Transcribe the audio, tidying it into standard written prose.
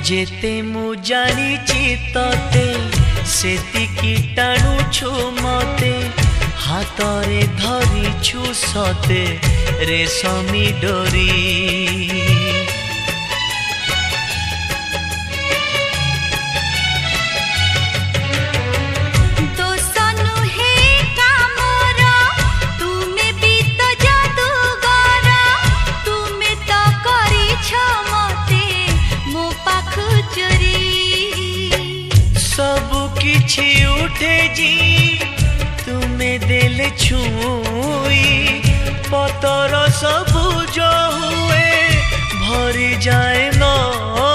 जेते मु जानिची तते सेतिकी टाणुछु मते हातरे धरिछु सते रेशमी डोरी किछि उठे जी तुम्हें दिल छुई पतर सबुज हुए भरी जाए न